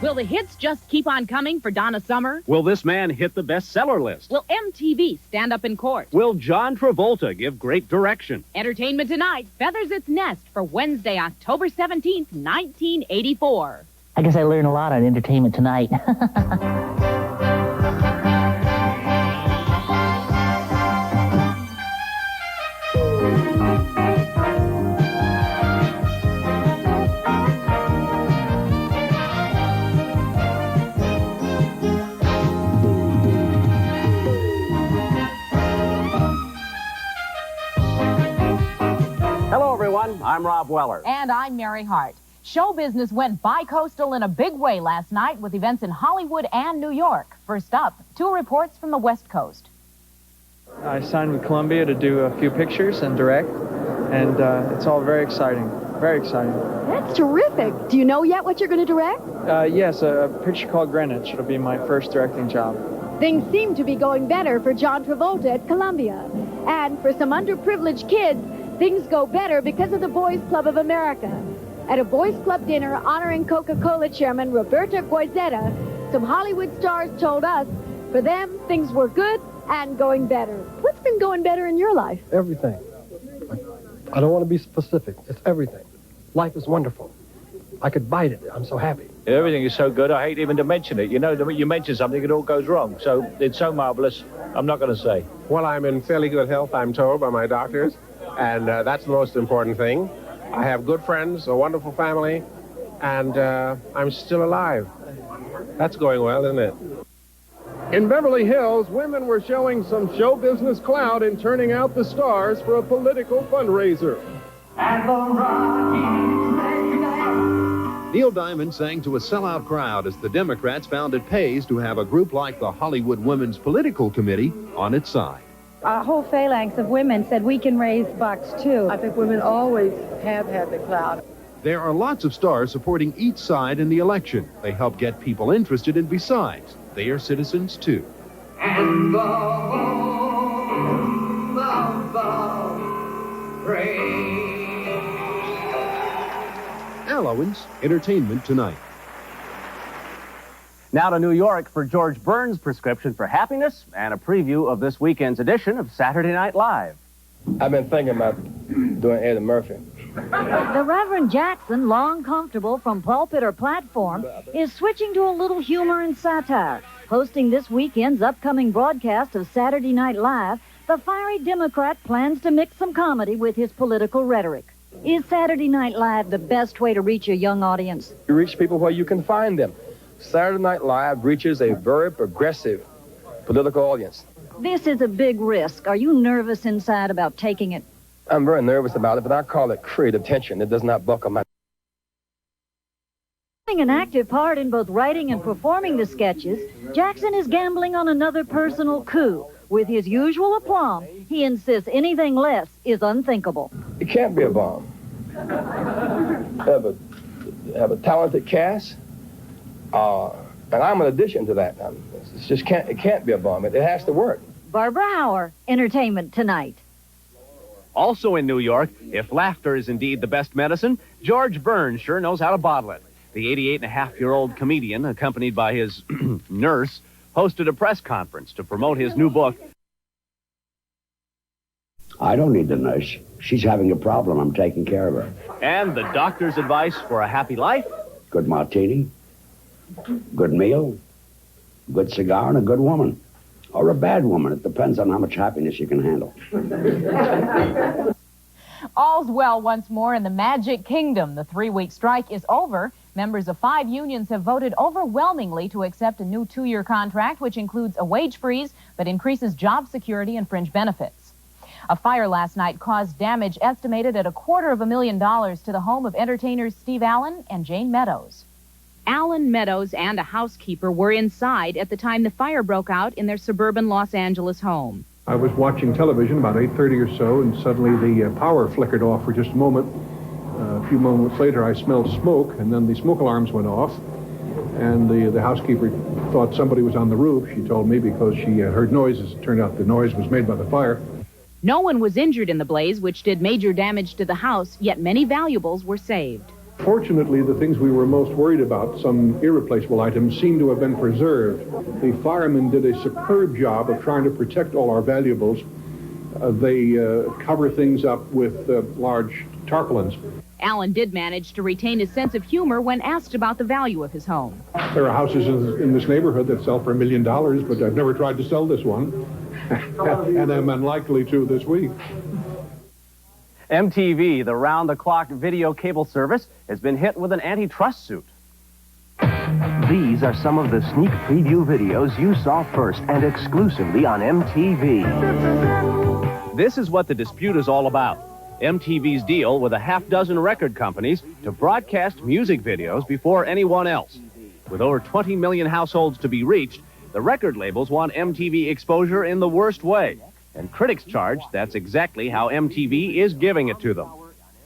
Will the hits just keep on coming for Donna Summer? Will this man hit the bestseller list? Will MTV stand up in court? Will John Travolta give great direction? Entertainment Tonight feathers its nest for Wednesday, October 17th, 1984. I guess I learned a lot on Entertainment Tonight. Hello, everyone. I'm Rob Weller. And I'm Mary Hart. Show business went bi-coastal in a big way last night with events in Hollywood and New York. First up, 2 reports from the West Coast. I signed with Columbia to do a few pictures and direct, and it's all very exciting. Very exciting. That's terrific. Do you know yet what you're going to direct? Yes, a picture called Greenwich. It'll be my first directing job. Things seem to be going better for John Travolta at Columbia. And for some underprivileged kids, things go better because of the Boys Club of America. At a Boys Club dinner honoring Coca-Cola chairman Roberto Goizueta, some Hollywood stars told us, for them, things were good and going better. What's been going better in your life? Everything. I don't want to be specific. It's everything. Life is wonderful. I could bite it. I'm so happy. Everything is so good, I hate even to mention it. You know, the minute you mention something, it all goes wrong. So it's so marvelous, I'm not going to say. Well, I'm in fairly good health, I'm told by my doctors, and that's the most important thing. I have good friends, a wonderful family, and I'm still alive. That's going well, isn't it? In Beverly Hills, women were showing some show business clout in turning out the stars for a political fundraiser. Neil Diamond sang to a sellout crowd as the Democrats found it pays to have a group like the Hollywood Women's Political Committee on its side. A whole phalanx of women said we can raise bucks, too. I think women always have had the clout. There are lots of stars supporting each side in the election. They help get people interested, and besides, they are citizens, too. And Al Owens, Entertainment Tonight. Now to New York for George Burns' prescription for happiness and a preview of this weekend's edition of Saturday Night Live. I've been thinking about doing Eddie Murphy. The Reverend Jackson, long comfortable from pulpit or platform, is switching to a little humor and satire. Hosting this weekend's upcoming broadcast of Saturday Night Live, the fiery Democrat plans to mix some comedy with his political rhetoric. Is Saturday Night Live the best way to reach a young audience? You reach people where you can find them. Saturday Night Live reaches a very progressive political audience. This is a big risk. Are you nervous inside about taking it? I'm very nervous about it, but I call it creative tension. It does not buckle my... Having an active part in both writing and performing the sketches, Jackson is gambling on another personal coup. With his usual aplomb, he insists anything less is unthinkable. It can't be a bomb. Have a talented cast, and I'm an addition to that. It can't be a bomb. It has to work. Barbara Hauer, Entertainment Tonight. Also in New York, if laughter is indeed the best medicine, George Burns sure knows how to bottle it. The 88-and-a-half-year-old comedian, accompanied by his nurse, hosted a press conference to promote his new book. I don't need the nurse. She's having a problem. I'm taking care of her. And the doctor's advice for a happy life? Good martini, good meal, good cigar, and a good woman. Or a bad woman. It depends on how much happiness you can handle. All's well once more in the Magic Kingdom. The 3-week strike is over. Members of 5 unions have voted overwhelmingly to accept a new 2-year contract, which includes a wage freeze, but increases job security and fringe benefits. A fire last night caused damage estimated at $250,000 to the home of entertainers Steve Allen and Jane Meadows. Allen, Meadows, and a housekeeper were inside at the time the fire broke out in their suburban Los Angeles home. I was watching television about 8:30 or so, and suddenly the power flickered off for just a moment. A few moments later, I smelled smoke, and then the smoke alarms went off, and the housekeeper thought somebody was on the roof. She told me because she heard noises. It turned out the noise was made by the fire. No one was injured in the blaze, which did major damage to the house, yet many valuables were saved. Fortunately, the things we were most worried about, some irreplaceable items, seem to have been preserved. The firemen did a superb job of trying to protect all our valuables. They cover things up with large tarpaulins. Alan did manage to retain his sense of humor when asked about the value of his home. There are houses in this neighborhood that sell for $1 million, but I've never tried to sell this one. And I'm unlikely to this week. MTV, the round-the-clock video cable service, has been hit with an antitrust suit. These are some of the sneak preview videos you saw first and exclusively on MTV. This is what the dispute is all about. MTV's deal with a half-dozen record companies to broadcast music videos before anyone else. With over 20 million households to be reached, the record labels want MTV exposure in the worst way. And critics charge that's exactly how MTV is giving it to them.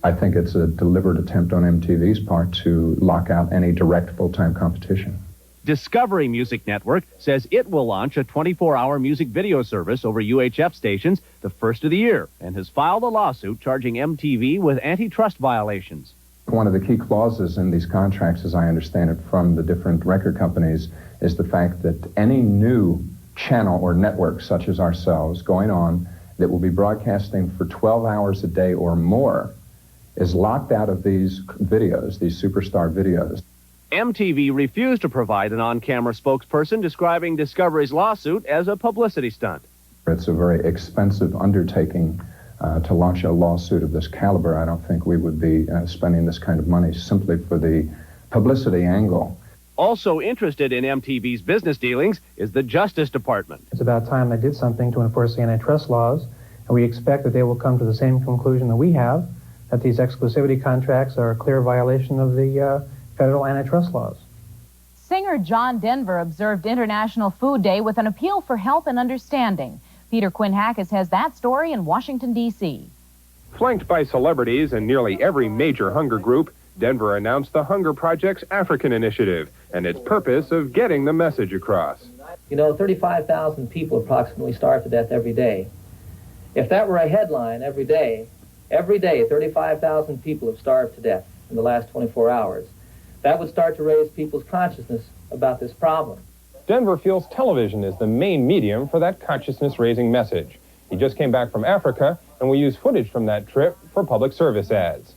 I think it's a deliberate attempt on MTV's part to lock out any direct full-time competition. Discovery Music Network says it will launch a 24-hour music video service over UHF stations the first of the year and has filed a lawsuit charging MTV with antitrust violations. One of the key clauses in these contracts, as I understand it from the different record companies, is the fact that any new channel or network such as ourselves going on that will be broadcasting for 12 hours a day or more is locked out of these videos, these superstar videos. MTV refused to provide an on-camera spokesperson describing Discovery's lawsuit as a publicity stunt. It's a very expensive undertaking to launch a lawsuit of this caliber. I don't think we would be spending this kind of money simply for the publicity angle. Also interested in MTV's business dealings is the Justice Department. It's about time they did something to enforce the antitrust laws, and we expect that they will come to the same conclusion that we have, that these exclusivity contracts are a clear violation of the federal antitrust laws. Singer John Denver observed International Food Day with an appeal for help and understanding. Peter Quinn Hackus has that story in Washington, D.C. Flanked by celebrities and nearly every major hunger group, Denver announced the Hunger Project's African Initiative and its purpose of getting the message across. You know, 35,000 people approximately starve to death every day. If that were a headline every day, 35,000 people have starved to death in the last 24 hours. That would start to raise people's consciousness about this problem. Denver feels television is the main medium for that consciousness-raising message. He just came back from Africa and will use footage from that trip for public service ads.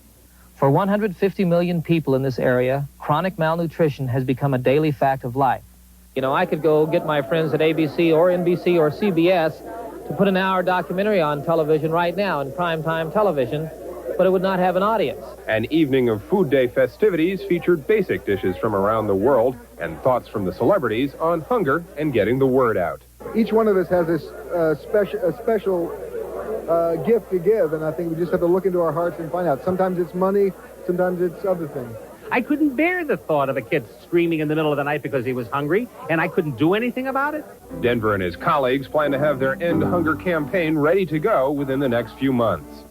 For 150 million people in this area, chronic malnutrition has become a daily fact of life. You know, I could go get my friends at ABC or NBC or CBS to put an hour documentary on television right now in primetime television, but it would not have an audience. An evening of Food Day festivities featured basic dishes from around the world and thoughts from the celebrities on hunger and getting the word out. Each one of us has this special gift to give, and I think we just have to look into our hearts and find out. Sometimes it's money, sometimes it's other things. I couldn't bear the thought of a kid screaming in the middle of the night because he was hungry, and I couldn't do anything about it. Denver and his colleagues plan to have their End Hunger campaign ready to go within the next few months.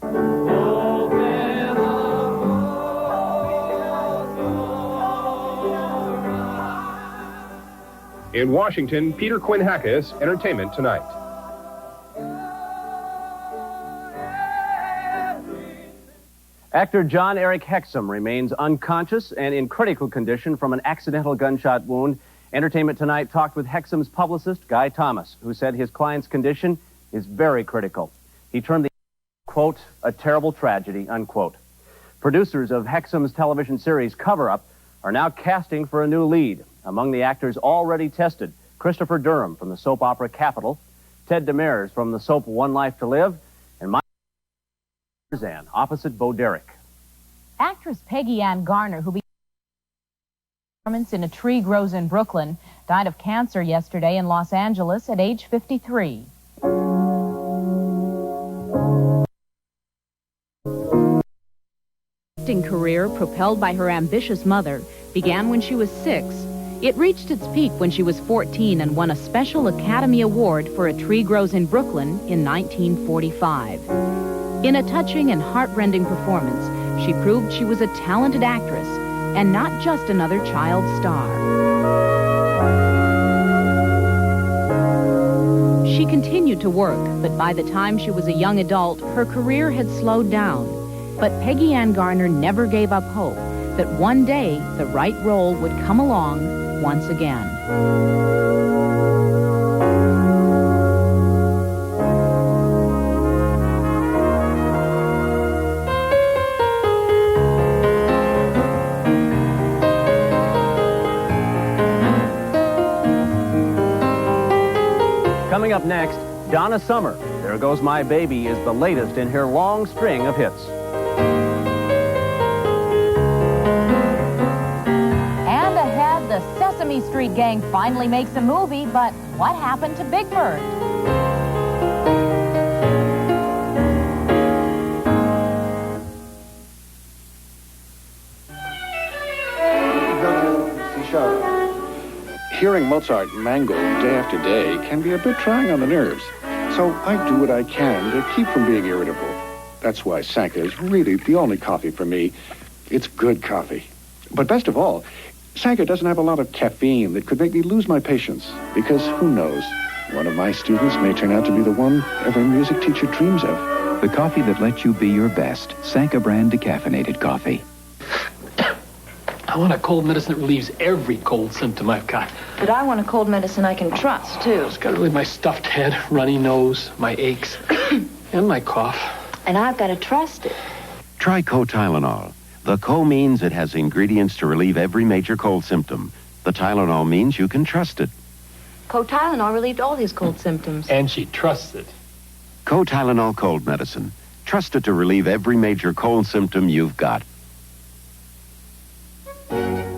In Washington, Peter Quinn Hackus, Entertainment Tonight. Actor John Eric Hexum remains unconscious and in critical condition from an accidental gunshot wound. Entertainment Tonight talked with Hexum's publicist, Guy Thomas, who said his client's condition is very critical. He termed the, quote, a terrible tragedy, unquote. Producers of Hexum's television series Cover Up are now casting for a new lead. Among the actors already tested, Christopher Durham from the soap opera Capital, Ted Demers from the soap One Life to Live, and Mike Tarzan opposite Bo Derek. Actress Peggy Ann Garner, who began performance in A Tree Grows in Brooklyn, died of cancer yesterday in Los Angeles at age 53. Acting career, propelled by her ambitious mother, began when she was 6. It reached its peak when she was 14 and won a special Academy Award for A Tree Grows in Brooklyn in 1945. In a touching and heartrending performance, she proved she was a talented actress and not just another child star. She continued to work, but by the time she was a young adult, her career had slowed down. But Peggy Ann Garner never gave up hope. that one day the right role would come along once again. Coming up next, Donna Summer. There Goes My Baby is the latest in her long string of hits. And ahead, the Sesame Street gang finally makes a movie, but what happened to Big Bird? Hearing Mozart mangled day after day can be a bit trying on the nerves. So I do what I can to keep from being irritable. That's why Sanka is really the only coffee for me. It's good coffee. But best of all, Sanka doesn't have a lot of caffeine that could make me lose my patience. Because who knows, one of my students may turn out to be the one every music teacher dreams of. The coffee that lets you be your best. Sanka brand decaffeinated coffee. I want a cold medicine that relieves every cold symptom I've got. But I want a cold medicine I can trust, too. It's got to relieve my stuffed head, runny nose, my aches, and my cough. And I've got to trust it. Try Co-Tylenol. The Co means it has ingredients to relieve every major cold symptom. The Tylenol means you can trust it. Co-Tylenol relieved all his cold symptoms. And she trusts it. Co-Tylenol cold medicine. Trust it to relieve every major cold symptom you've got.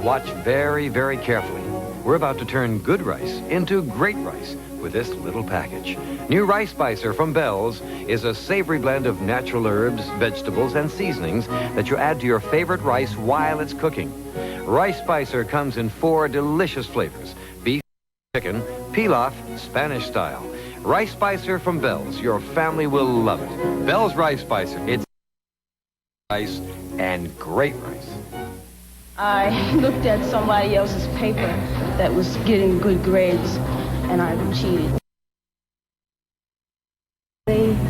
Watch very, very carefully. We're about to turn good rice into great rice with this little package. New Rice Spicer from Bell's is a savory blend of natural herbs, vegetables, and seasonings that you add to your favorite rice while it's cooking. Rice Spicer comes in 4 delicious flavors: beef, chicken, pilaf, Spanish style. Rice Spicer from Bell's. Your family will love it. Bell's Rice Spicer. It's rice and great rice. I looked at somebody else's paper that was getting good grades, and I cheated.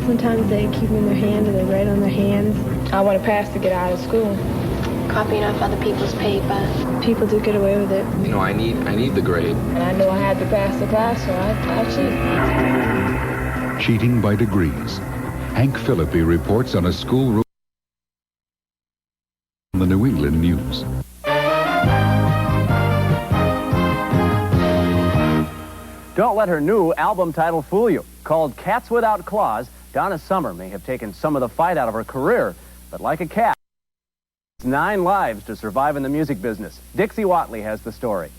Sometimes they keep them in their hand or they write on their hands. I want to pass to get out of school. Copying off other people's paper. People do get away with it. You know, I need the grade. And I knew I had to pass the class, so I cheated. Cheating by degrees. Hank Philippi reports on a schoolroom on the New England News. Don't let her new album title fool you. Called Cats Without Claws, Donna Summer may have taken some of the fight out of her career, but like a cat, it's 9 lives to survive in the music business. Dixie Watley has the story.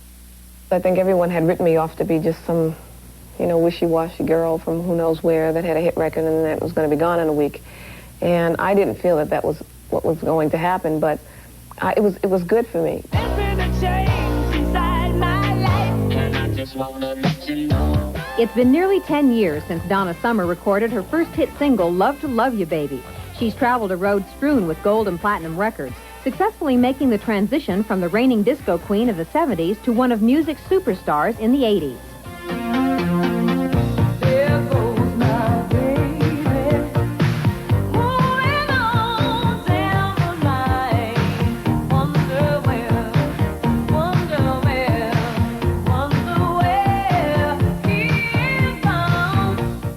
I think everyone had written me off to be just some, wishy-washy girl from who knows where that had a hit record and that was going to be gone in a week. And I didn't feel that that was what was going to happen, but it was good for me. It's been nearly 10 years since Donna Summer recorded her first hit single, Love to Love You Baby. She's traveled a road strewn with gold and platinum records, successfully making the transition from the reigning disco queen of the 70s to one of music's superstars in the 80s.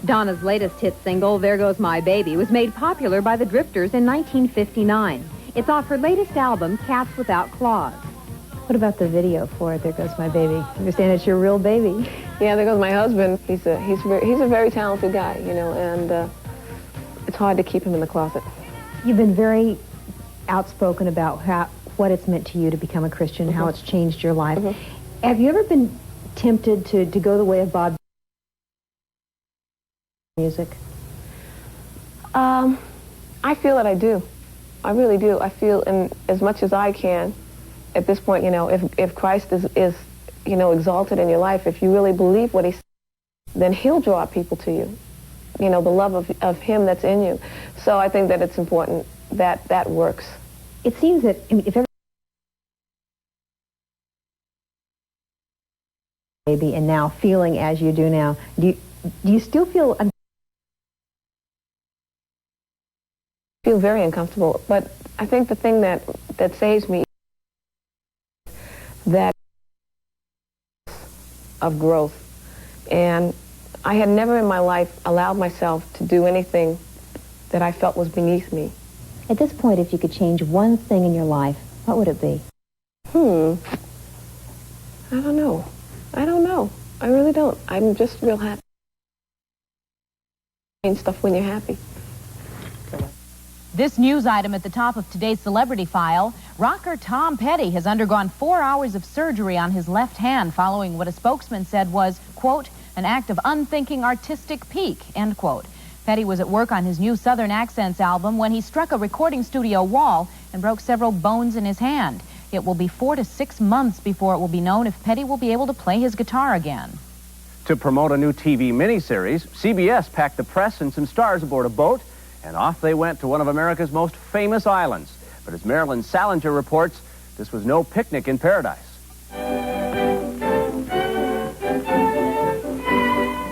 Donna's latest hit single, There Goes My Baby, was made popular by the Drifters in 1959. It's off her latest album, Cats Without Claws. What about the video for it, There Goes My Baby? I understand it's your real baby. Yeah, there goes my husband. He's a very talented guy, and it's hard to keep him in the closet. You've been very outspoken about what it's meant to you to become a Christian, how it's changed your life. Have you ever been tempted to go the way of Bob music? I feel that I do. I really do. I feel, in as much as I can, at this point, if Christ is exalted in your life, if you really believe what he says, then he'll draw people to you. The love of him that's in you. So I think that it's important that that works. It seems that if ever baby and now feeling as you do now, do you still feel feel very uncomfortable, but I think the thing that saves me that of growth. And I had never in my life allowed myself to do anything that I felt was beneath me. At this point, if you could change one thing in your life, what would it be? I don't know. I don't know. I really don't. I'm just real happy. And stuff when you're happy. This news item at the top of today's celebrity file, rocker Tom Petty has undergone 4 hours of surgery on his left hand following what a spokesman said was, quote, an act of unthinking artistic pique, end quote. Petty was at work on his new Southern Accents album when he struck a recording studio wall and broke several bones in his hand. It will be 4 to 6 months before it will be known if Petty will be able to play his guitar again. To promote a new TV miniseries, CBS packed the press and some stars aboard a boat, and off they went to one of America's most famous islands. But as Marilyn Salinger reports, this was no picnic in paradise.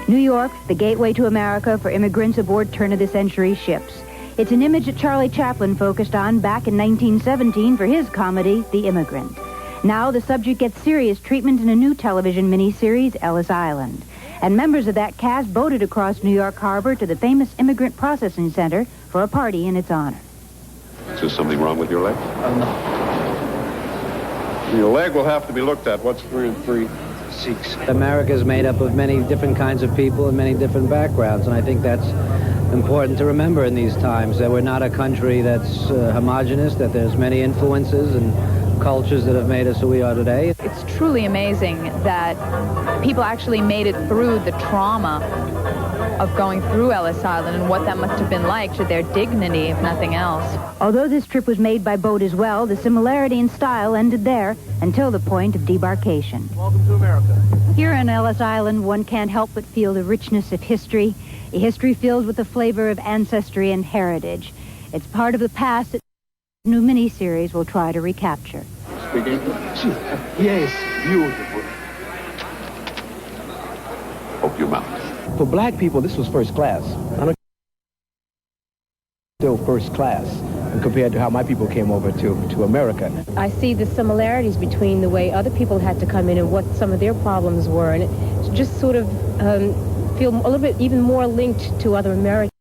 New York, the gateway to America for immigrants aboard turn-of-the-century ships. It's an image that Charlie Chaplin focused on back in 1917 for his comedy, The Immigrant. Now the subject gets serious treatment in a new television miniseries, Ellis Island. And members of that cast boated across New York Harbor to the famous Immigrant Processing Center for a party in its honor. Is there something wrong with your leg? No. Your leg will have to be looked at. What's 3 and 3? 6. America is made up of many different kinds of people and many different backgrounds, and I think that's important to remember in these times, that we're not a country that's homogenous, that there's many influences and cultures that have made us who we are today. It's truly amazing that people actually made it through the trauma of going through Ellis Island and what that must have been like to their dignity, if nothing else. Although this trip was made by boat as well, the similarity in style ended there until the point of debarkation. Welcome to America. Here on Ellis Island, one can't help but feel the richness of history, a history filled with the flavor of ancestry and heritage. It's part of the past that the new miniseries will try to recapture. Speak English? Yes, beautiful. Open your mouth. For black people, this was first class. Still first class compared to how my people came over to America. I see the similarities between the way other people had to come in and what some of their problems were, and it just sort of feel a little bit even more linked to other Americans.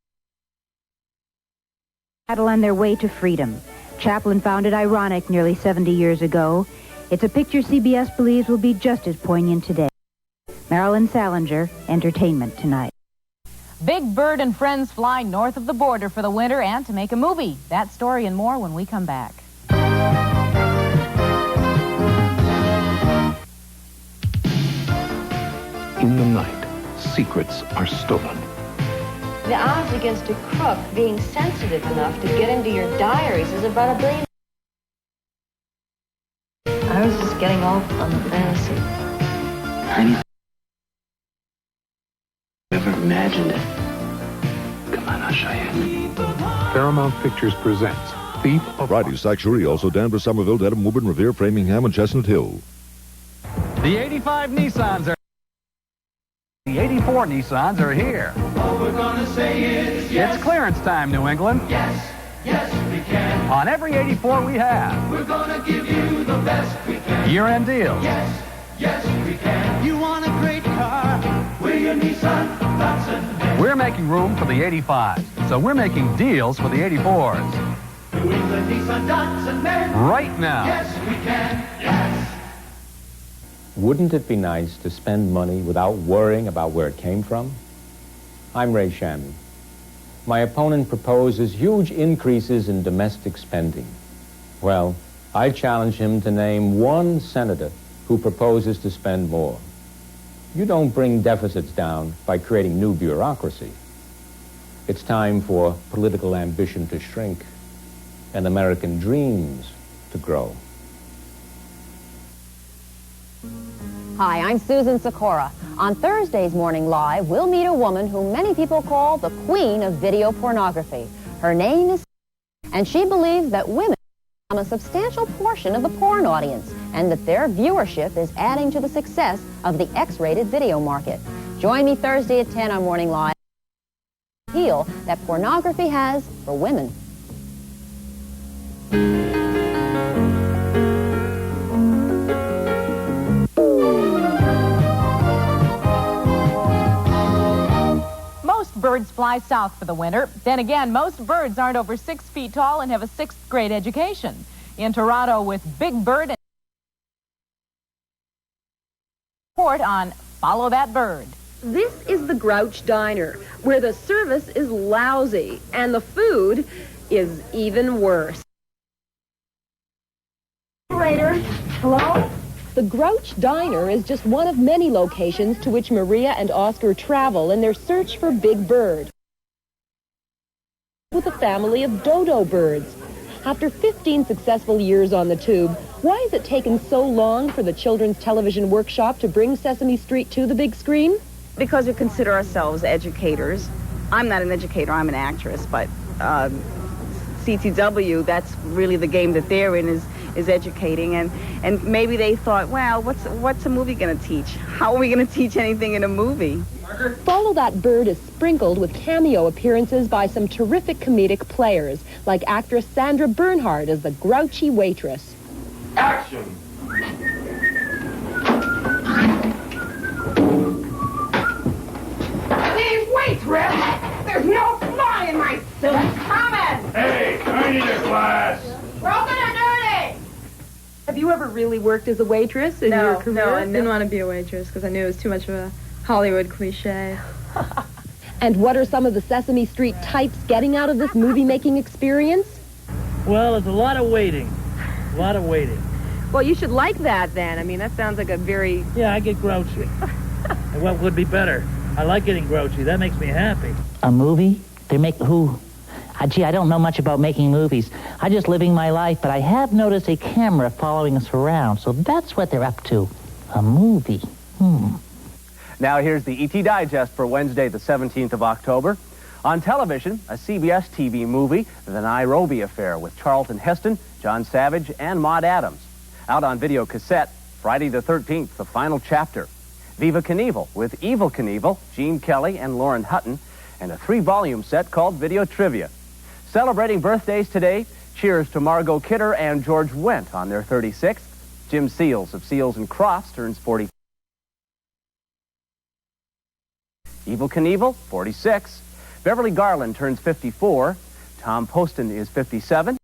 Battle on their way to freedom. Chaplin found it ironic nearly 70 years ago. It's a picture CBS believes will be just as poignant today. Marilyn Salinger, Entertainment Tonight. Big Bird and friends fly north of the border for the winter and to make a movie. That story and more when we come back. In the night, secrets are stolen. The odds against a crook being sensitive enough to get into your diaries is about 1 billion. I was just getting off on the fantasy. Never imagined it. Come on, I'll show you. Paramount Pictures presents Thief of Friday, Sanctuary, also Danvers, Somerville, Dedham, Woburn, Revere, Framingham, and Chestnut Hill. The 85 Nissans are... The 84 Nissans are here. All we're gonna say is yes. It's clearance time, New England. Yes, yes we can. On every 84 we have. We're gonna give you the best we can. Year-end deals. Yes, yes we can. You want a great car? We're your Nissan, Datsun. We're making room for the 85s, so we're making deals for the 84s. New England Nissan, Datsun, men. Right now. Yes we can. Yes. Wouldn't it be nice to spend money without worrying about where it came from? I'm Ray Shammy. My opponent proposes huge increases in domestic spending. Well, I challenge him to name one senator who proposes to spend more. You don't bring deficits down by creating new bureaucracy. It's time for political ambition to shrink and American dreams to grow. Hi, I'm Susan Sikora. On Thursday's Morning Live, we'll meet a woman whom many people call the queen of video pornography. Her name is... and she believes that women become a substantial portion of the porn audience and that their viewership is adding to the success of the X-rated video market. Join me Thursday at 10 on Morning Live. The appeal that pornography has for women. birds fly south for the winter. Then again, most birds aren't over 6 feet tall and have a 6th grade education. In Toronto with Big Bird and report on Follow That Bird. This is the Grouch Diner, where the service is lousy and the food is even worse. Operator, hello? The Grouch Diner is just one of many locations to which Maria and Oscar travel in their search for Big Bird. With a family of dodo birds. After 15 successful years on the tube, why has it taken so long for the Children's Television Workshop to bring Sesame Street to the big screen? Because we consider ourselves educators. I'm not an educator, I'm an actress, but CTW, that's really the game that they're in, is educating, and maybe they thought, well, what's a movie going to teach? How are we going to teach anything in a movie? Follow That Bird is sprinkled with cameo appearances by some terrific comedic players, like actress Sandra Bernhard as the grouchy waitress. Action! Please wait, Rip! There's no fly in my suit! Coming! Hey, I need a glass! Broken or dirty? Have you ever really worked as a waitress in your career? No, I didn't want to be a waitress because I knew it was too much of a Hollywood cliche. And what are some of the Sesame Street types getting out of this movie-making experience? Well, it's a lot of waiting. A lot of waiting. Well, you should like that, then. I mean, that sounds like a very... Yeah, I get grouchy. And what would be better? I like getting grouchy. That makes me happy. A movie? They make who? Gee, I don't know much about making movies. I'm just living my life, but I have noticed a camera following us around, so that's what they're up to. A movie. Now here's the ET Digest for Wednesday, the 17th of October. On television, a CBS TV movie, The Nairobi Affair, with Charlton Heston, John Savage, and Maude Adams. Out on video cassette, Friday the 13th, the final chapter. Viva Knievel, with Evel Knievel, Gene Kelly, and Lauren Hutton, and a 3-volume set called Video Trivia. Celebrating birthdays today, cheers to Margot Kidder and George Wendt on their 36th. Jim Seals of Seals and Crofts turns 40. Evel Knievel, 46. Beverly Garland turns 54. Tom Poston is 57.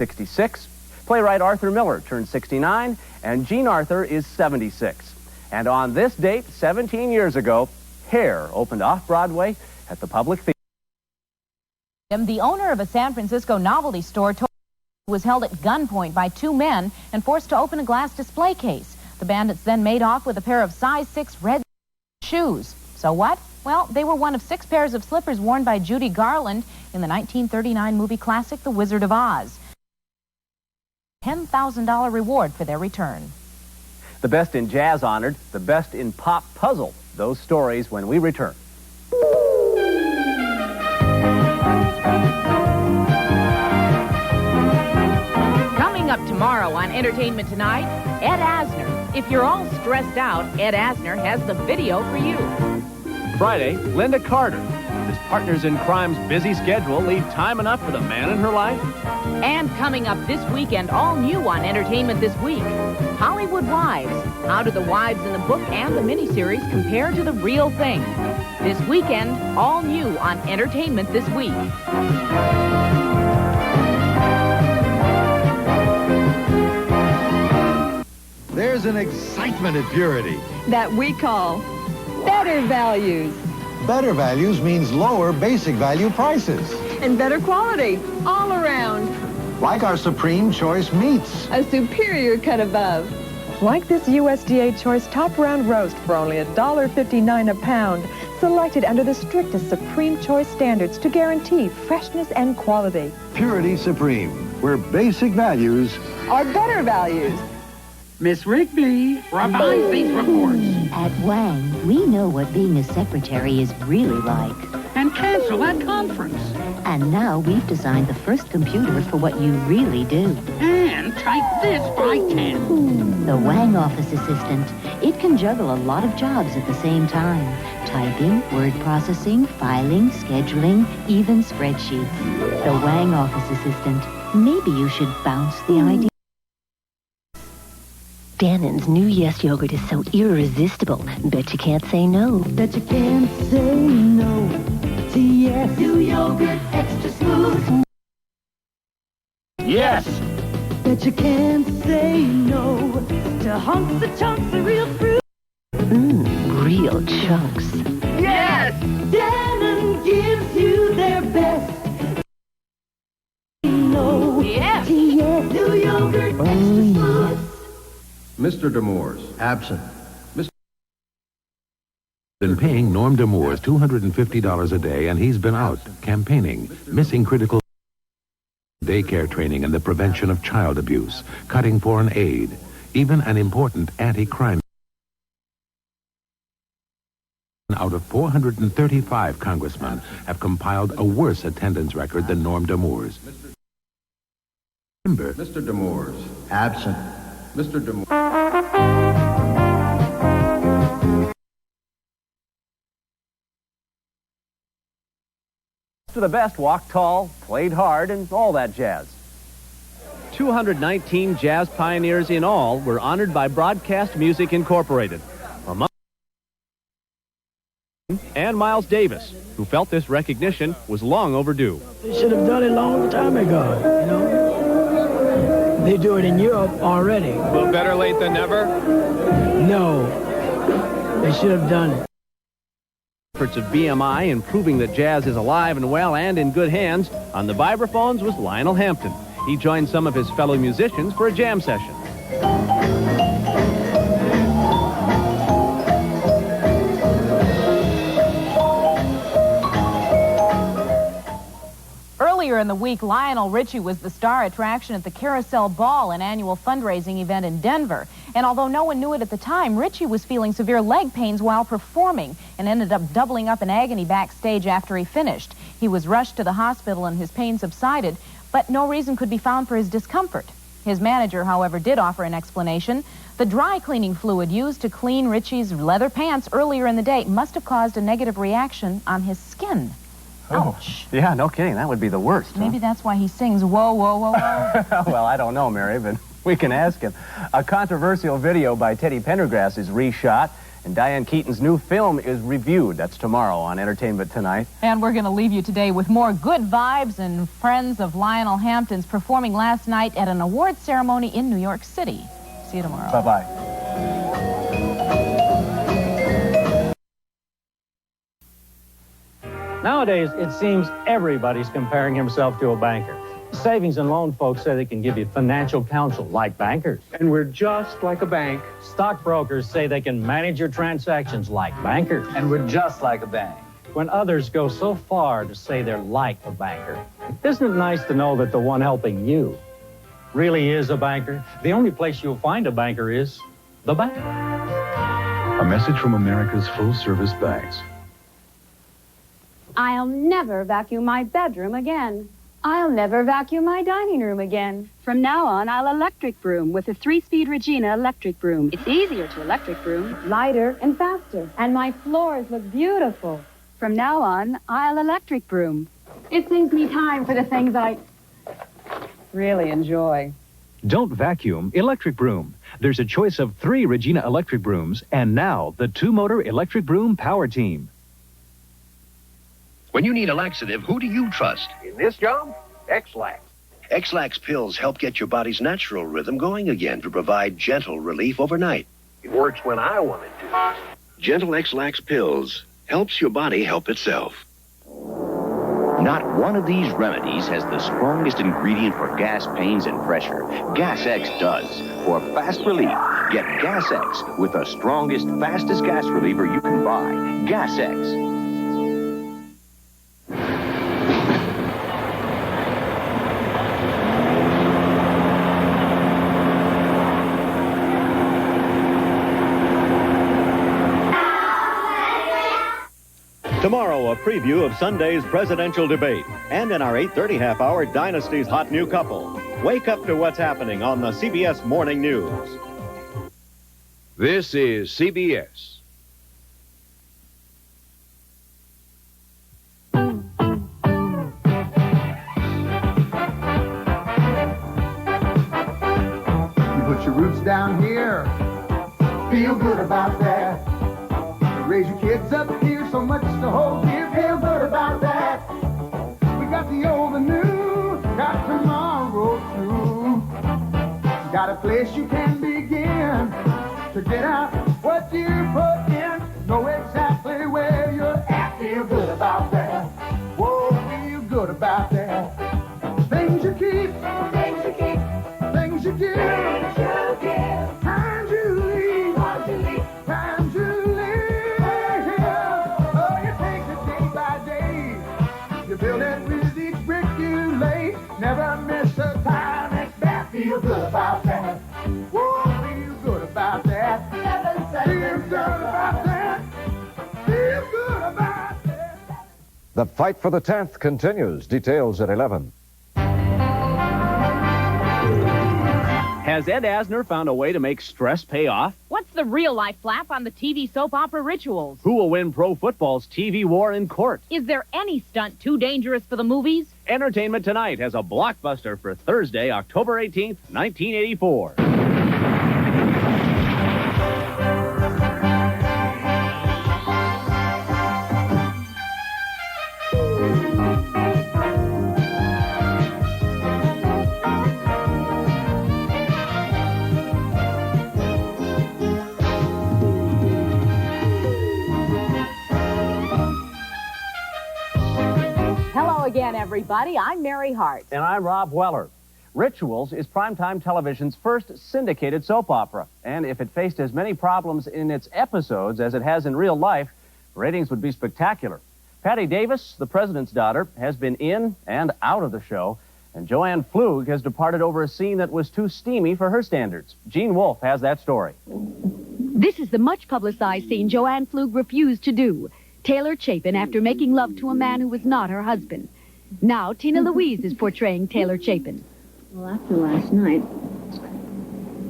66. Playwright Arthur Miller turns 69. And Jean Arthur is 76. And on this date, 17 years ago, Hair opened off-Broadway at the Public Theater. The owner of a San Francisco novelty store was held at gunpoint by 2 men and forced to open a glass display case. The bandits then made off with a pair of size 6 red shoes. So what? Well, they were one of 6 pairs of slippers worn by Judy Garland in the 1939 movie classic The Wizard of Oz. $10,000 reward for their return. The best in jazz honored, the best in pop puzzle. Those stories when we return. Coming up tomorrow on Entertainment Tonight, Ed Asner. If you're all stressed out, Ed Asner has the video for you. Friday, Linda Carter. Does Partners in Crime's busy schedule leave time enough for the man in her life? And coming up this weekend, all new on Entertainment This Week, Hollywood Wives. How do the wives in the book and the miniseries compare to the real thing? This weekend, all new on Entertainment This Week. There's an excitement at Purity. That we call better values. Better values means lower basic value prices. And better quality all around. Like our Supreme Choice meats. A superior cut above. Like this USDA Choice Top Round Roast for only $1.59 a pound. Selected under the strictest Supreme Choice standards to guarantee freshness and quality. Purity Supreme, where basic values are better values. Miss Rigby, revise these reports. At Wang, we know what being a secretary is really like. And cancel that conference. And now we've designed the first computer for what you really do. And type this by 10. The Wang Office Assistant. It can juggle a lot of jobs at the same time. Typing, word processing, filing, scheduling, even spreadsheets. The Wang Office Assistant. Maybe you should bounce the idea. Dannon's new Yes yogurt is so irresistible. Bet you can't say no. Bet you can't say no to Yes. New yogurt, extra smooth. Yes! Bet you can't say no to hunks of chunks of real fruit. Real chunks. Yes! Dannon gives you their best. No. Yes! Yes. New yogurt, extra smooth. Mr. Demores, absent. Been paying Norm Demores $250 a day, and he's been out campaigning, missing critical daycare training and the prevention of child abuse, cutting foreign aid, even an important anti-crime. Out of 435 congressmen have compiled a worse attendance record than Norm Demores. Mr. Demores, absent. Mr. Demores. To the best walked tall, played hard, and all that jazz. 219 jazz pioneers in all were honored by Broadcast Music Incorporated. Among and Miles Davis, who felt this recognition was long overdue. They should have done it a long time ago, you know. They do it in Europe already. Well, better late than never? No. They should have done it. Efforts of BMI in proving that jazz is alive and well and in good hands on the vibraphones was Lionel Hampton. He joined some of his fellow musicians for a jam session. Earlier in the week, Lionel Richie was the star attraction at the Carousel Ball, an annual fundraising event in Denver. And although no one knew it at the time, Richie was feeling severe leg pains while performing and ended up doubling up in agony backstage after he finished. He was rushed to the hospital and his pain subsided, but no reason could be found for his discomfort. His manager, however, did offer an explanation. The dry cleaning fluid used to clean Richie's leather pants earlier in the day must have caused a negative reaction on his skin. Ouch. Oh, yeah, no kidding. That would be the worst. Maybe that's why he sings, whoa, whoa, whoa, whoa. Well, I don't know, Mary, but we can ask him. A controversial video by Teddy Pendergrass is reshot, and Diane Keaton's new film is reviewed. That's tomorrow on Entertainment Tonight. And we're going to leave you today with more good vibes and friends of Lionel Hampton's performing last night at an award ceremony in New York City. See you tomorrow. Bye-bye. Nowadays, it seems everybody's comparing himself to a banker. Savings and loan folks say they can give you financial counsel like bankers. And we're just like a bank. Stockbrokers say they can manage your transactions like bankers. And we're just like a bank. When others go so far to say they're like a banker, isn't it nice to know that the one helping you really is a banker? The only place you'll find a banker is the bank. A message from America's full-service banks. I'll never vacuum my bedroom again. I'll never vacuum my dining room again. From now on, I'll electric broom with a 3-speed Regina electric broom. It's easier to electric broom, lighter and faster, and my floors look beautiful. From now on, I'll electric broom. It saves me time for the things I really enjoy. Don't vacuum, electric broom. There's a choice of 3 Regina electric brooms, and now the 2-motor electric broom power team. When you need a laxative, who do you trust? In this job, EX-LAX. EX-LAX pills help get your body's natural rhythm going again to provide gentle relief overnight. It works when I want it to. Gentle EX-LAX pills helps your body help itself. Not one of these remedies has the strongest ingredient for gas pains and pressure. Gas X does. For fast relief, get Gas X with the strongest, fastest gas reliever you can buy. Gas X. Tomorrow, a preview of Sunday's presidential debate. And in our 8:30 half-hour, Dynasty's hot new couple. Wake up to what's happening on the CBS Morning News. This is CBS. You put your your roots down here. Feel good about that. Raise your kids up here, so much to hold dear. Feel good about that. We got the old and new, got tomorrow too. Got a place you can begin to get out what you put in. Know exactly where you're at. Feel good about that. Whoa, feel good about that. Things you keep, things you keep, things you give, times you leave, times you leave, times you live. Oh, you take it day by day. You build it with each brick you lay. Never miss a time at bat. Feel good about that. Whoa, feel good about that. Feel good about that. Feel good about that. The fight for the 10th continues. Details at 11. Has Ed Asner found a way to make stress pay off? What's the real-life flap on the TV soap opera Rituals? Who will win pro football's TV war in court? Is there any stunt too dangerous for the movies? Entertainment Tonight has a blockbuster for Thursday, October 18th, 1984. Hello again, everybody. I'm Mary Hart. And I'm Rob Weller. Rituals is primetime television's first syndicated soap opera. And if it faced as many problems in its episodes as it has in real life, ratings would be spectacular. Patty Davis, the president's daughter, has been in and out of the show. And Joanne Flug has departed over a scene that was too steamy for her standards. Gene Wolfe has that story. This is the much-publicized scene Joanne Flug refused to do. Taylor Chapin after making love to a man who was not her husband. Now, Tina Louise is portraying Taylor Chapin. Well, after last night,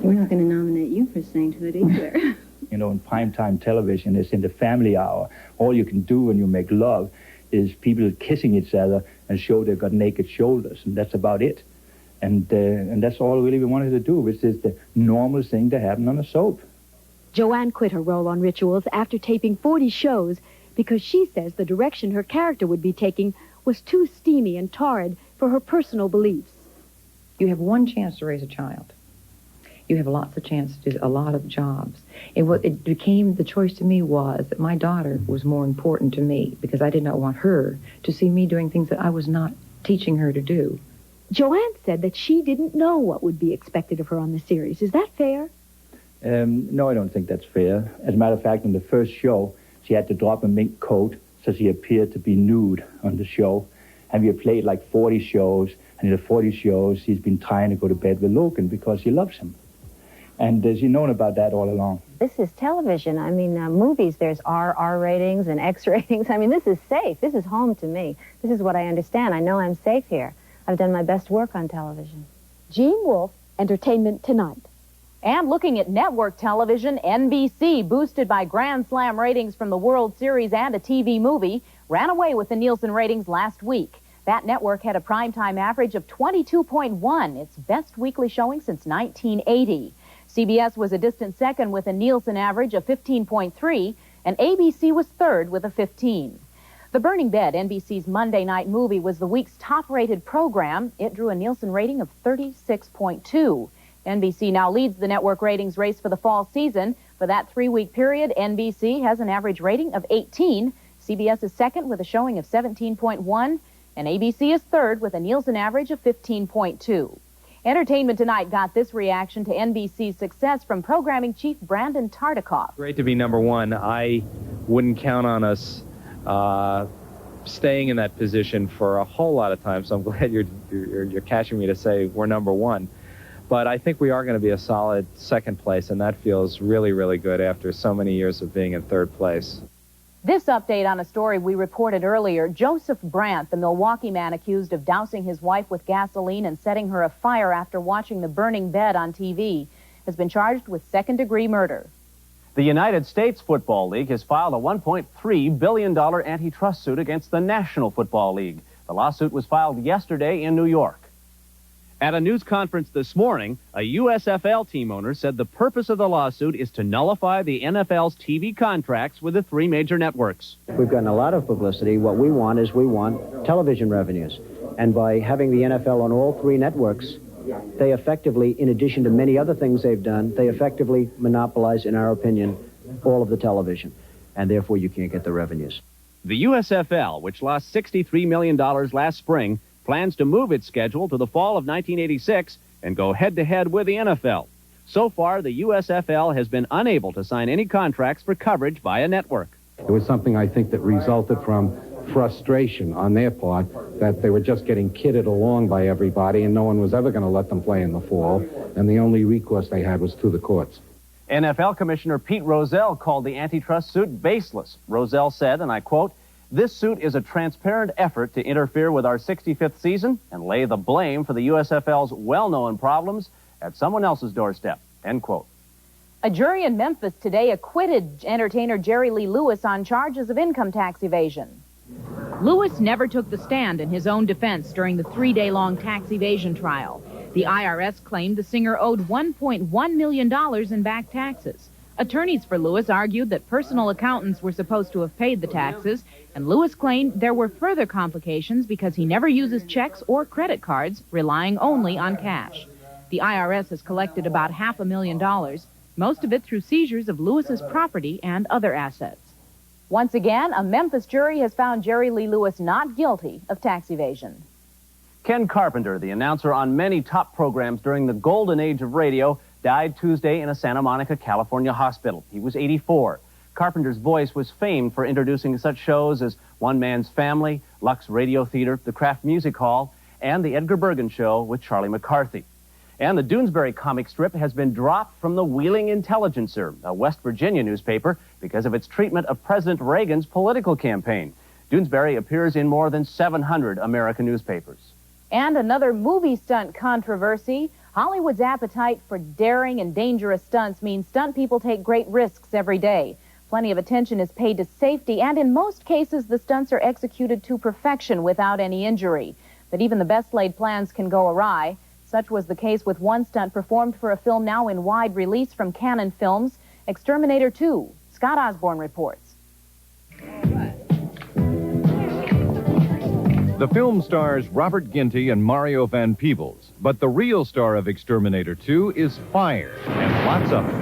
we're not going to nominate you for saying to it either. You know, in primetime television, it's in the family hour. All you can do when you make love is people kissing each other and show they've got naked shoulders, and that's about it. And that's all really we wanted to do, which is the normal thing to happen on a soap. Joanne quit her role on Rituals after taping 40 shows because she says the direction her character would be taking was too steamy and torrid for her personal beliefs. You have one chance to raise a child. You have lots of chances to do a lot of jobs. And what it became, the choice to me was that my daughter was more important to me because I did not want her to see me doing things that I was not teaching her to do. Joanne said that she didn't know what would be expected of her on the series. Is that fair? No, I don't think that's fair. As a matter of fact, in the first show, she had to drop a mink coat so she appeared to be nude on the show. And we have played like 40 shows, and in the 40 shows, she's been trying to go to bed with Logan because she loves him. And she's known about that all along. This is television. I mean, movies, there's R ratings and X ratings. I mean, this is safe. This is home to me. This is what I understand. I know I'm safe here. I've done my best work on television. Gene Wolfe, Entertainment Tonight. And looking at network television, NBC, boosted by Grand Slam ratings from the World Series and a TV movie, ran away with the Nielsen ratings last week. That network had a primetime average of 22.1, its best weekly showing since 1980. CBS was a distant second with a Nielsen average of 15.3, and ABC was third with a 15. The Burning Bed, NBC's Monday night movie, was the week's top-rated program. It drew a Nielsen rating of 36.2. NBC now leads the network ratings race for the fall season. For that 3-week period, NBC has an average rating of 18. CBS is second with a showing of 17.1, and ABC is third with a Nielsen average of 15.2. Entertainment Tonight got this reaction to NBC's success from programming chief Brandon Tartikoff. Great to be number one. I wouldn't count on us staying in that position for a whole lot of time, so I'm glad you're catching me to say we're number one. But I think we are going to be a solid second place, and that feels really, really good after so many years of being in third place. This update on a story we reported earlier. Joseph Brandt, the Milwaukee man accused of dousing his wife with gasoline and setting her afire after watching The Burning Bed on TV, has been charged with second-degree murder. The United States Football League has filed a $1.3 billion antitrust suit against the National Football League. The lawsuit was filed yesterday in New York. At a news conference this morning, a USFL team owner said the purpose of the lawsuit is to nullify the NFL's TV contracts with the three major networks. We've gotten a lot of publicity. What we want is television revenues. And by having the NFL on all three networks, they effectively, in addition to many other things they've done, they effectively monopolize, in our opinion, all of the television. And therefore, you can't get the revenues. The USFL, which lost $63 million last spring, plans to move its schedule to the fall of 1986 and go head-to-head with the NFL. So far, the USFL has been unable to sign any contracts for coverage by a network. It was something, I think, that resulted from frustration on their part that they were just getting kidded along by everybody and no one was ever going to let them play in the fall, and the only recourse they had was through the courts. NFL Commissioner Pete Rozelle called the antitrust suit baseless. Rozelle said, and I quote, "This suit is a transparent effort to interfere with our 65th season and lay the blame for the USFL's well-known problems at someone else's doorstep," end quote. A jury in Memphis today acquitted entertainer Jerry Lee Lewis on charges of income tax evasion. Lewis never took the stand in his own defense during the 3-day-long tax evasion trial. The IRS claimed the singer owed $1.1 million in back taxes. Attorneys for Lewis argued that personal accountants were supposed to have paid the taxes, and Lewis claimed there were further complications because he never uses checks or credit cards, relying only on cash. The IRS has collected about $500,000, most of it through seizures of Lewis's property and other assets. Once again, a Memphis jury has found Jerry Lee Lewis not guilty of tax evasion. Ken Carpenter, the announcer on many top programs during the golden age of radio, died Tuesday in a Santa Monica, California hospital. He was 84. Carpenter's voice was famed for introducing such shows as One Man's Family, Lux Radio Theater, the Kraft Music Hall, and the Edgar Bergen Show with Charlie McCarthy. And the Doonesbury comic strip has been dropped from the Wheeling Intelligencer, a West Virginia newspaper, because of its treatment of President Reagan's political campaign. Doonesbury appears in more than 700 American newspapers. And another movie stunt controversy. Hollywood's appetite for daring and dangerous stunts means stunt people take great risks every day. Plenty of attention is paid to safety, and in most cases, the stunts are executed to perfection without any injury. But even the best laid plans can go awry. Such was the case with one stunt performed for a film now in wide release from Cannon Films, Exterminator 2. Scott Osborne reports. The film stars Robert Ginty and Mario Van Peebles, but the real star of Exterminator 2 is fire, and lots of it.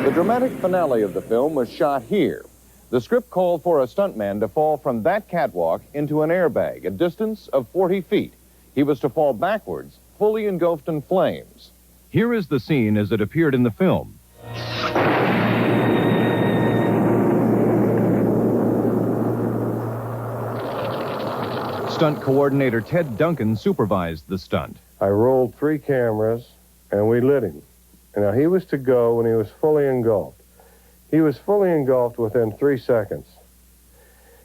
The dramatic finale of the film was shot here. The script called for a stuntman to fall from that catwalk into an airbag, a distance of 40 feet. He was to fall backwards, fully engulfed in flames. Here is the scene as it appeared in the film. Stunt coordinator Ted Duncan supervised the stunt. I rolled 3 cameras, and we lit him. Now, he was to go when he was fully engulfed. He was fully engulfed within 3 seconds.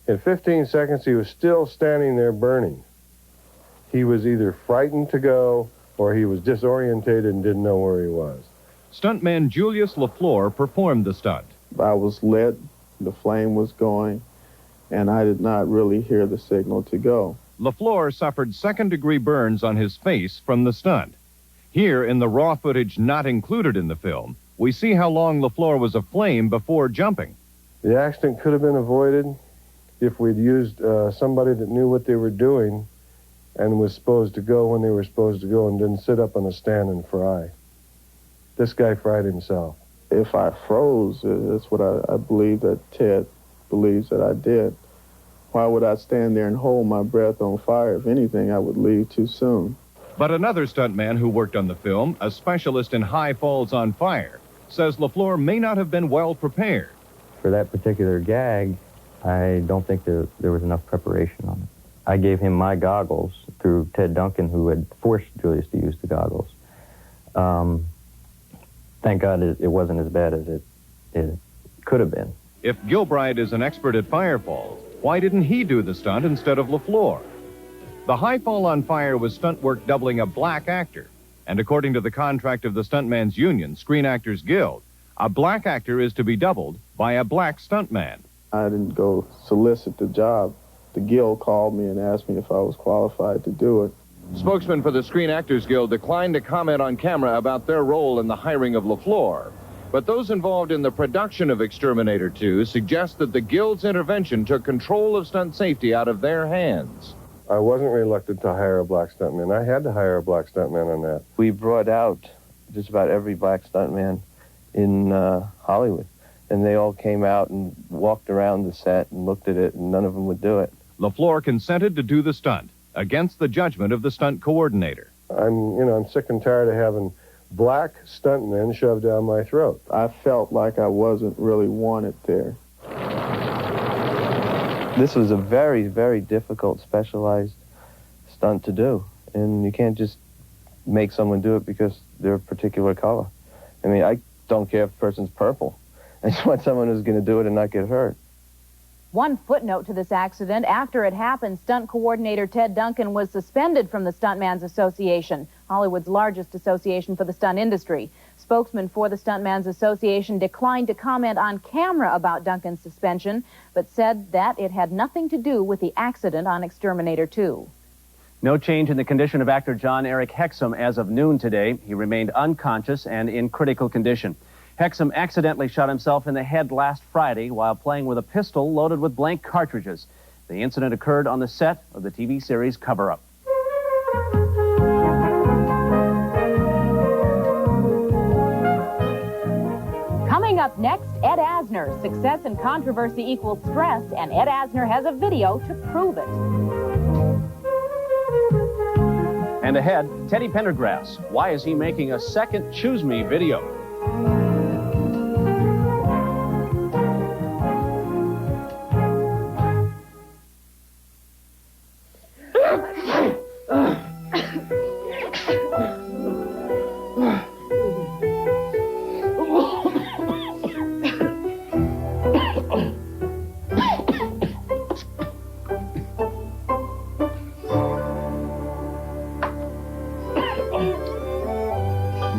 In 15 seconds, he was still standing there burning. He was either frightened to go, or he was disorientated and didn't know where he was. Stuntman Julius LaFleur performed the stunt. I was lit, the flame was going, and I did not really hear the signal to go. LaFleur suffered second-degree burns on his face from the stunt. Here, in the raw footage not included in the film, we see how long LaFleur was aflame before jumping. The accident could have been avoided if we'd used somebody that knew what they were doing and was supposed to go when they were supposed to go and didn't sit up on a stand and fry. This guy fried himself. If I froze, that's what I believe that Ted believes that I did. Why would I stand there and hold my breath on fire? If anything, I would leave too soon. But another stuntman who worked on the film, a specialist in high falls on fire, says LaFleur may not have been well prepared. For that particular gag, I don't think there was enough preparation on it. I gave him my goggles through Ted Duncan, who had forced Julius to use the goggles. Thank God it wasn't as bad as it could have been. If Gilbride is an expert at fire falls, why didn't he do the stunt instead of LaFleur? The high fall on fire was stunt work doubling a black actor. And according to the contract of the Stuntman's Union, Screen Actors Guild, a black actor is to be doubled by a black stuntman. I didn't go solicit the job. the Guild called me and asked me if I was qualified to do it. Spokesman for the Screen Actors Guild declined to comment on camera about their role in the hiring of LaFleur. But those involved in the production of Exterminator 2 suggest that the Guild's intervention took control of stunt safety out of their hands. I wasn't reluctant to hire a black stuntman. I had to hire a black stuntman on that. We brought out just about every black stuntman in Hollywood. And they all came out and walked around the set and looked at it, and none of them would do it. LaFleur consented to do the stunt, against the judgment of the stunt coordinator. I'm sick and tired of having black stuntmen shoved down my throat. I felt like I wasn't really wanted there. This was a very, very difficult, specialized stunt to do. And you can't just make someone do it because they're a particular color. I mean, I don't care if the person's purple. I just want someone who's going to do it and not get hurt. One footnote to this accident: after it happened, stunt coordinator Ted Duncan was suspended from the Stuntman's Association, Hollywood's largest association for the stunt industry. Spokesman for the Stuntman's Association declined to comment on camera about Duncan's suspension, but said that it had nothing to do with the accident on Exterminator 2. No change in the condition of actor John Eric Hexum as of noon today. He remained unconscious and in critical condition. Hexum accidentally shot himself in the head last Friday while playing with a pistol loaded with blank cartridges. The incident occurred on the set of the TV series Cover Up. Coming up next, Ed Asner. Success and controversy equals stress, and Ed Asner has a video to prove it. And ahead, Teddy Pendergrass. Why is he making a second Choose Me video?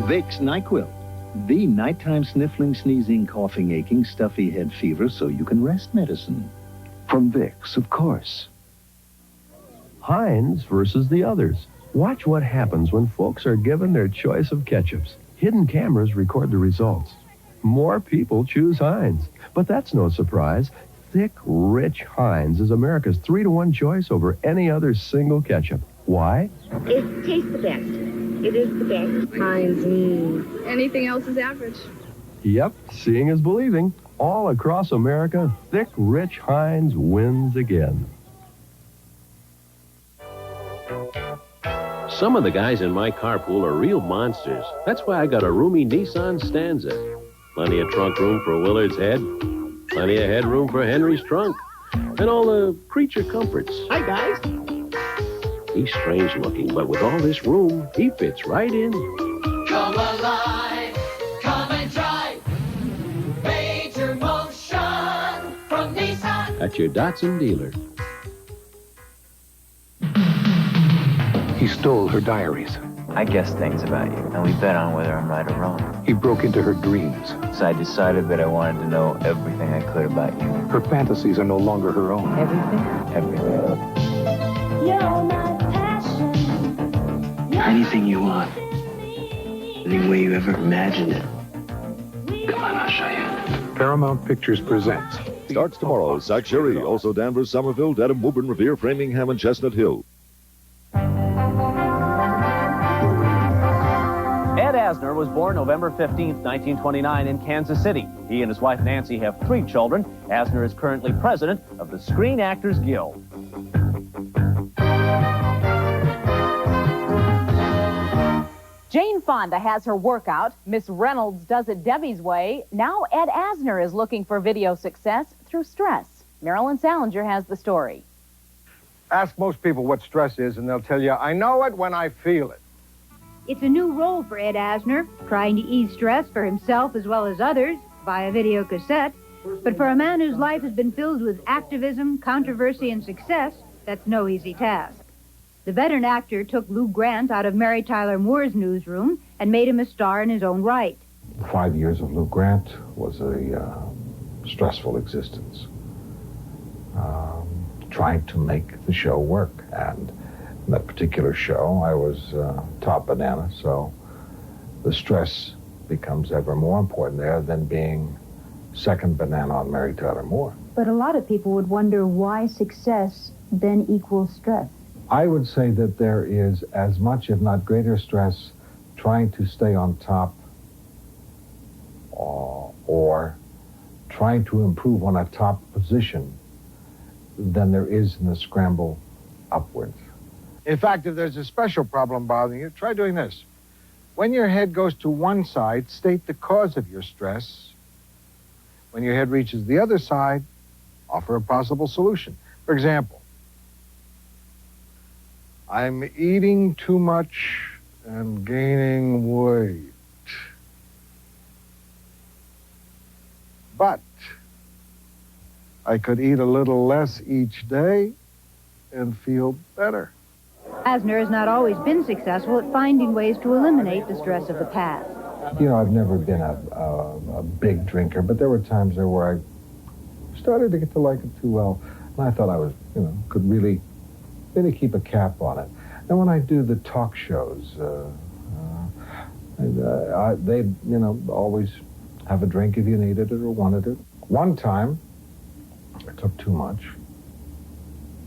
Vicks NyQuil, the nighttime sniffling, sneezing, coughing, aching, stuffy head fever so you can rest medicine. From Vicks, of course. Heinz versus the others. Watch what happens when folks are given their choice of ketchups. Hidden cameras record the results. More people choose Heinz. But that's no surprise. Thick, rich Heinz is America's 3-to-1 choice over any other single ketchup. Why? It tastes the best. It is the best. Heinz. Anything else is average. Yep, seeing is believing. All across America, thick, rich Heinz wins again. Some of the guys in my carpool are real monsters. That's why I got a roomy Nissan Stanza. Plenty of trunk room for Willard's head. Plenty of headroom for Henry's trunk. And all the creature comforts. Hi, guys. He's strange looking, but with all this room, he fits right in. Come alive, come and drive. Major motion from Nissan. At your Datsun dealer. He stole her diaries. I guess things about you, and we bet on whether I'm right or wrong. He broke into her dreams. So I decided that I wanted to know everything I could about you. Her fantasies are no longer her own. Everything? Everything. You're my passion. Anything you want. Any way you ever imagined it. Come on, I'll show you. Paramount Pictures presents. Starts tomorrow. Zach Sherry, also Danvers, Somerville, Dedham, Woburn, Revere, Framingham, and Chestnut Hill. Ed Asner was born November 15, 1929 in Kansas City. He and his wife Nancy have 3 children. Asner is currently president of the Screen Actors Guild. Jane Fonda has her workout. Miss Reynolds does it Debbie's way. Now Ed Asner is looking for video success through stress. Marilyn Salinger has the story. Ask most people what stress is, and they'll tell you, I know it when I feel it. It's a new role for Ed Asner, trying to ease stress for himself as well as others via video cassette. But for a man whose life has been filled with activism, controversy, and success, that's no easy task. The veteran actor took Lou Grant out of Mary Tyler Moore's newsroom and made him a star in his own right. 5 years of Lou Grant was a stressful existence. trying to make the show work. And in that particular show, I was top banana, so the stress becomes ever more important there than being second banana on Mary Tyler Moore. But a lot of people would wonder why success then equals stress. I would say that there is as much, if not greater, stress trying to stay on top or trying to improve on a top position than there is in the scramble upwards. In fact, if there's a special problem bothering you, try doing this. When your head goes to one side, state the cause of your stress. When your head reaches the other side, offer a possible solution. For example, I'm eating too much and gaining weight. But I could eat a little less each day and feel better. Asner has not always been successful at finding ways to eliminate the stress of the past. You know, I've never been a big drinker, but there were times there where I started to get to like it too well. And I thought I was, could really keep a cap on it. And when I do the talk shows, they, always have a drink if you needed it or wanted it. One time, I took too much,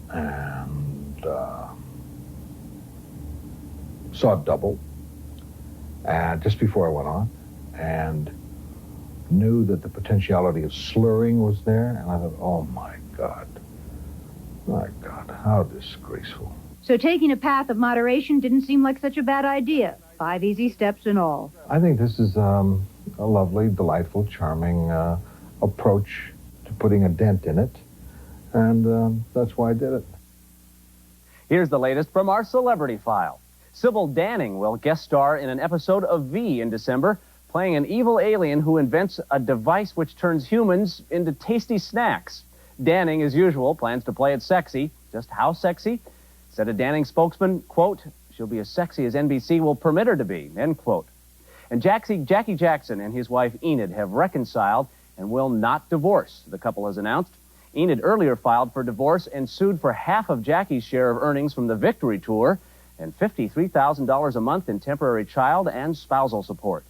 and saw double, and just before I went on, and knew that the potentiality of slurring was there, and I thought, oh my God, how disgraceful. So taking a path of moderation didn't seem like such a bad idea. 5 easy steps and all. I think this is a lovely, delightful, charming approach to putting a dent in it, and that's why I did it. Here's the latest from our celebrity file. Sybil Danning will guest star in an episode of V in December, playing an evil alien who invents a device which turns humans into tasty snacks. Danning, as usual, plans to play it sexy. Just how sexy? Said a Danning spokesman, quote, she'll be as sexy as NBC will permit her to be, end quote. And Jackie Jackson and his wife Enid have reconciled and will not divorce, the couple has announced. Enid earlier filed for divorce and sued for half of Jackie's share of earnings from the Victory Tour and $53,000 a month in temporary child and spousal support.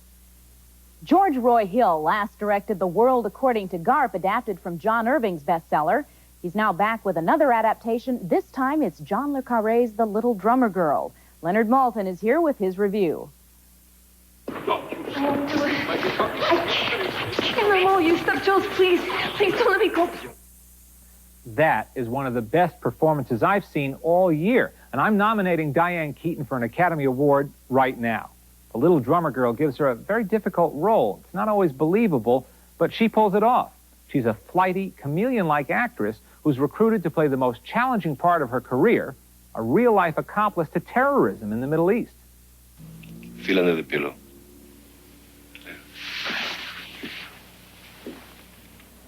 George Roy Hill last directed The World According to Garp, adapted from John Irving's bestseller. He's now back with another adaptation. This time it's John le Carré's The Little Drummer Girl. Leonard Maltin is here with his review. I can't remove you. Stop, Jules, please. Please don't let me go. That is one of the best performances I've seen all year, and I'm nominating Diane Keaton for an Academy Award right now. The Little Drummer Girl gives her a very difficult role. It's not always believable, but she pulls it off. She's a flighty, chameleon-like actress who's recruited to play the most challenging part of her career, a real-life accomplice to terrorism in the Middle East. Feel under the pillow.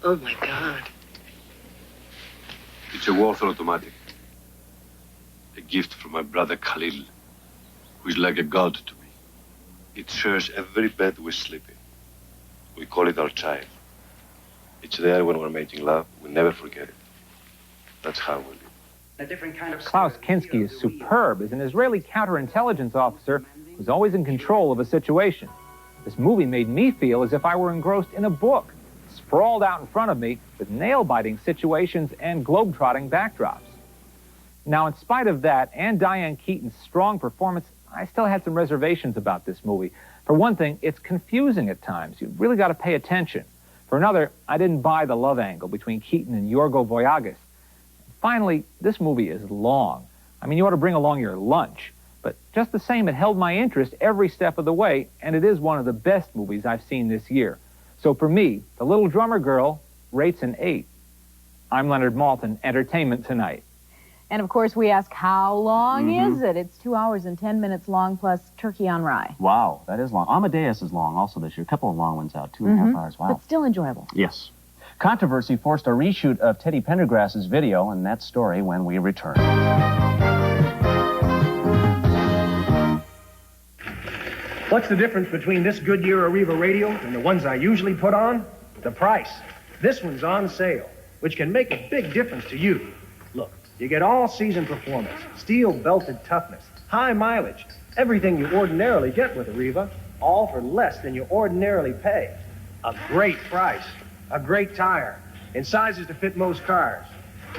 Oh, my God. It's a Walther automatic. A gift from my brother Khalil, who is like a god to me. It shares every bed with Sleepy. We call it our child. It's there when we're making love. We never forget it. That's how we live. A different kind of Klaus Kinski is superb as an Israeli counterintelligence officer who's always in control of a situation. This movie made me feel as if I were engrossed in a book, sprawled out in front of me with nail-biting situations and globe-trotting backdrops. Now, in spite of that and Diane Keaton's strong performance, I still had some reservations about this movie. For one thing, it's confusing at times. You've really got to pay attention. For another, I didn't buy the love angle between Keaton and Yorgo Voyagas. Finally, this movie is long. I mean, you ought to bring along your lunch. But just the same, it held my interest every step of the way, and it is one of the best movies I've seen this year. So for me, The Little Drummer Girl rates an 8. I'm Leonard Maltin, Entertainment Tonight. And of course, we ask, how long is it? It's 2 hours and 10 minutes long, plus Turkey on Rye. Wow, that is long. Amadeus is long also this year. A couple of long ones out, 2.5 hours. Wow. But still enjoyable. Yes. Controversy forced a reshoot of Teddy Pendergrass's video, and that story when we return. What's the difference between this Goodyear Arriva radio and the ones I usually put on? The price. This one's on sale, which can make a big difference to you. Look, You get all-season performance, steel-belted toughness, high mileage, everything you ordinarily get with a Riva, all for less than you ordinarily pay. A great price, a great tire, in sizes to fit most cars.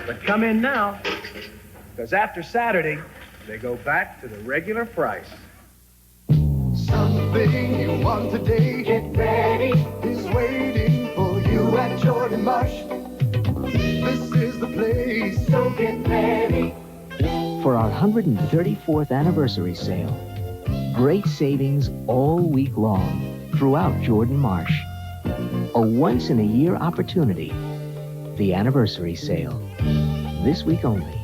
But come in now, because after Saturday, they go back to the regular price. Something you want today, get ready, is waiting for you at Jordan Marsh. This is the place, so get ready. For our 134th anniversary sale, great savings all week long throughout Jordan Marsh. A once-in-a-year opportunity, the anniversary sale. This week only.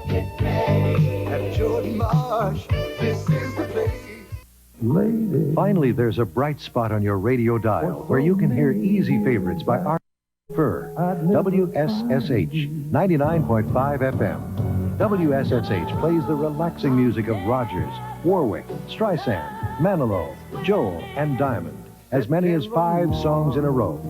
Get ready at Jordan Marsh. This is the place. Lady. Finally, there's a bright spot on your radio dial where you can hear easy favorites by our Fur, WSSH 99.5 FM. WSSH plays the relaxing music of Rogers, Warwick, Streisand, Manilow, Joel, and Diamond. As many as 5 songs in a row.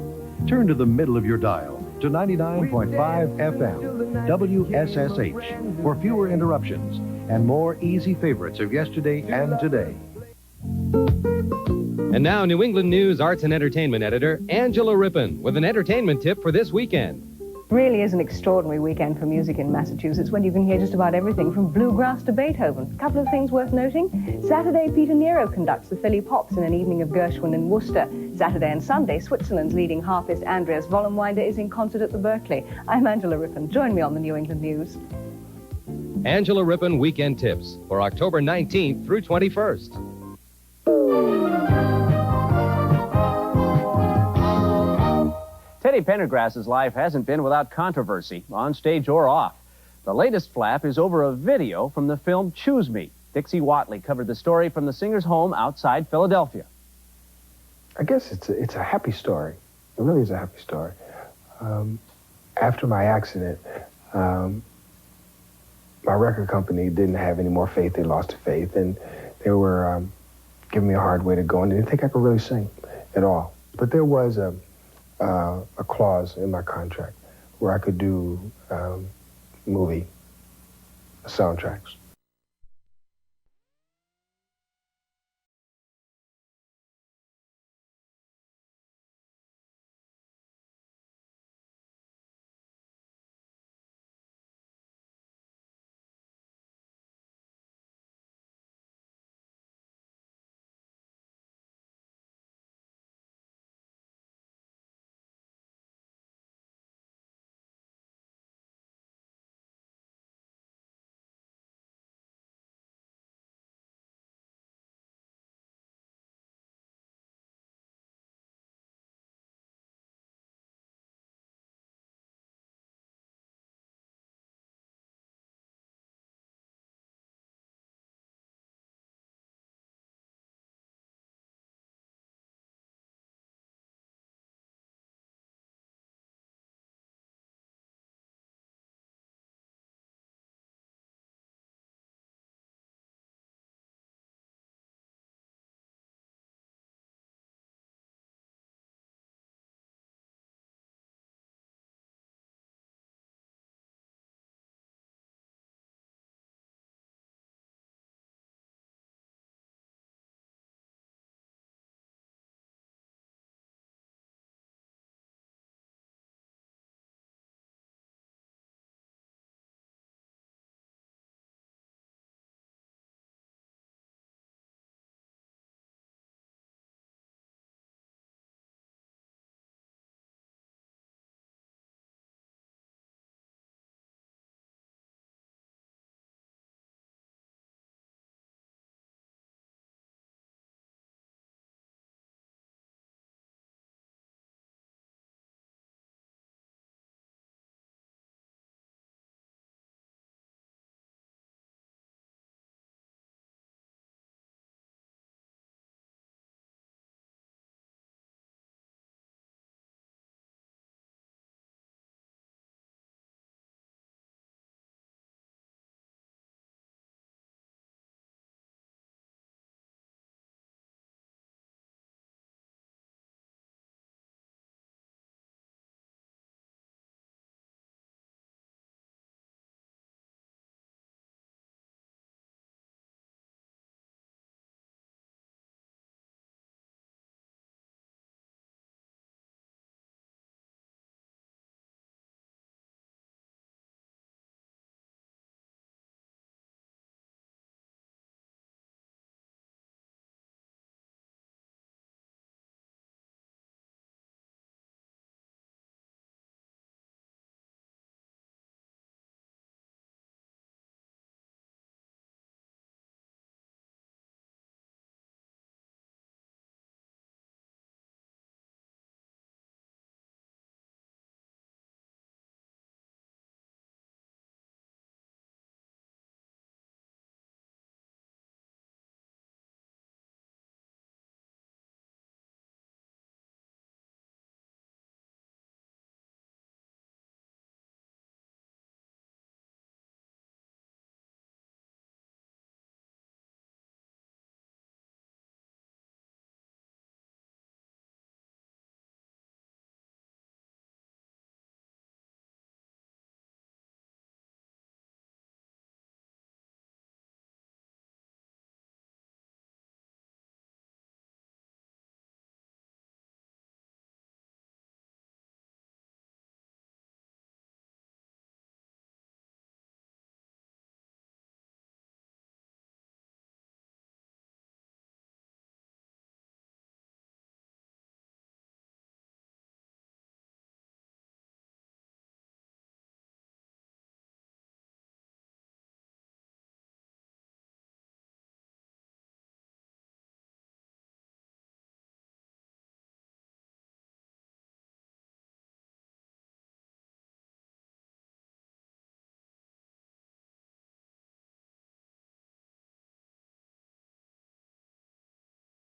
Turn to the middle of your dial to 99.5 FM, WSSH, for fewer interruptions and more easy favorites of yesterday and today. And now, New England News Arts and Entertainment Editor Angela Rippon with an entertainment tip for this weekend. Really is an extraordinary weekend for music in Massachusetts when you can hear just about everything from bluegrass to Beethoven. A couple of things worth noting. Saturday, Peter Nero conducts the Philly Pops in an evening of Gershwin in Worcester. Saturday and Sunday, Switzerland's leading harpist Andreas Vollenwinder is in concert at the Berkeley. I'm Angela Rippon. Join me on the New England News. Angela Rippon Weekend Tips for October 19th through 21st. Teddy Pendergrass's life hasn't been without controversy, on stage or off. The latest flap is over a video from the film Choose Me. Dixie Watley covered the story from the singer's home outside Philadelphia. I guess it's a happy story. It really is a happy story. After my accident, my record company didn't have any more faith. They lost faith, and they were giving me a hard way to go, and they didn't think I could really sing at all. But there was a clause in my contract where I could do movie soundtracks.